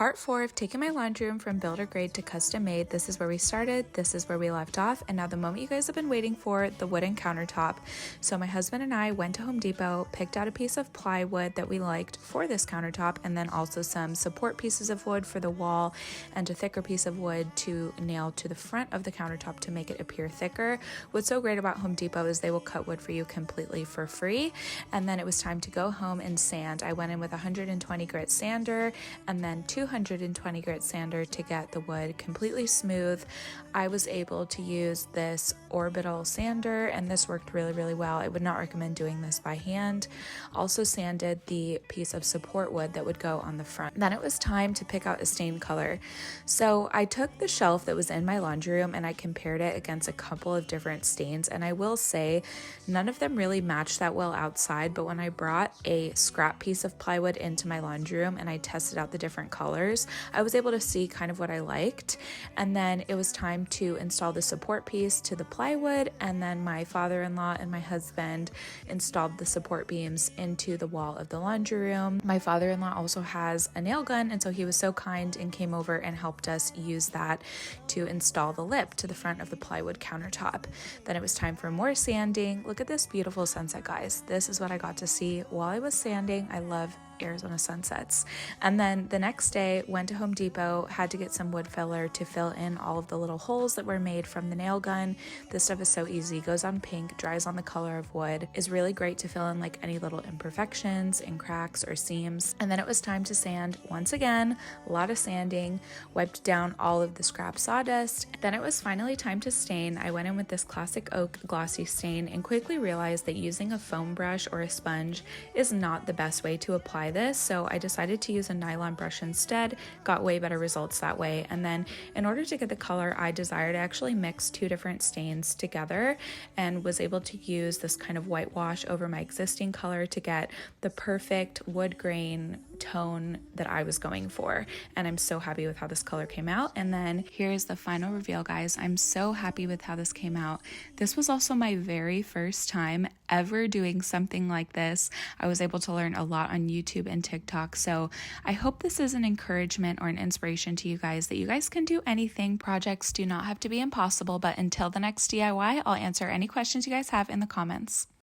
part 4 of taking my laundry room from builder grade to custom made. This is where we started, this is where we left off, and now the moment you guys have been waiting for, the wooden countertop. So my husband and I went to Home Depot, picked out a piece of plywood that we liked for this countertop, and then also some support pieces of wood for the wall and a thicker piece of wood to nail to the front of the countertop to make it appear thicker. What's so great about Home Depot is they will cut wood for you completely for free. And then it was time to go home and sand. I went in with 120 grit sander and then 220 grit sander to get the wood completely smooth. I was able to use this orbital sander and this worked really well. I would not recommend doing this by hand. Also sanded the piece of support wood that would go on the front. Then it was time to pick out a stain color. So I took the shelf that was in my laundry room and I compared it against a couple of different stains, and I will say none of them really matched that well outside, but when I brought a scrap piece of plywood into my laundry room and I tested out the different colors, I was able to see kind of what I liked. And then it was time to install the support piece to the plywood, and then my father-in-law and my husband installed the support beams into the wall of the laundry room. My father-in-law also has a nail gun, and so he was so kind and came over and helped us use that to install the lip to the front of the plywood countertop. Then it was time for more sanding. Look at this beautiful sunset, guys. This is what I got to see while I was sanding. I love Arizona sunsets. And then the next day went to Home Depot, had to get some wood filler to fill in all of the little holes that were made from the nail gun. This stuff is so easy, goes on pink, dries on the color of wood, is really great to fill in like any little imperfections and cracks or seams. And then it was time to sand once again, a lot of sanding, wiped down all of the scrap sawdust. Then it was finally time to stain. I went in with this classic oak glossy stain and quickly realized that using a foam brush or a sponge is not the best way to apply this, so I decided to use a nylon brush instead. Got way better results that way. And then in order to get the color I desired, I actually mixed two different stains together and was able to use this kind of whitewash over my existing color to get the perfect wood grain tone that I was going for. And I'm so happy with how this color came out. And then here's the final reveal, guys. I'm so happy with how this came out. This was also my very first time ever doing something like this. I was able to learn a lot on YouTube and TikTok. So I hope this is an encouragement or an inspiration to you guys that you guys can do anything. Projects do not have to be impossible, but until the next DIY, I'll answer any questions you guys have in the comments.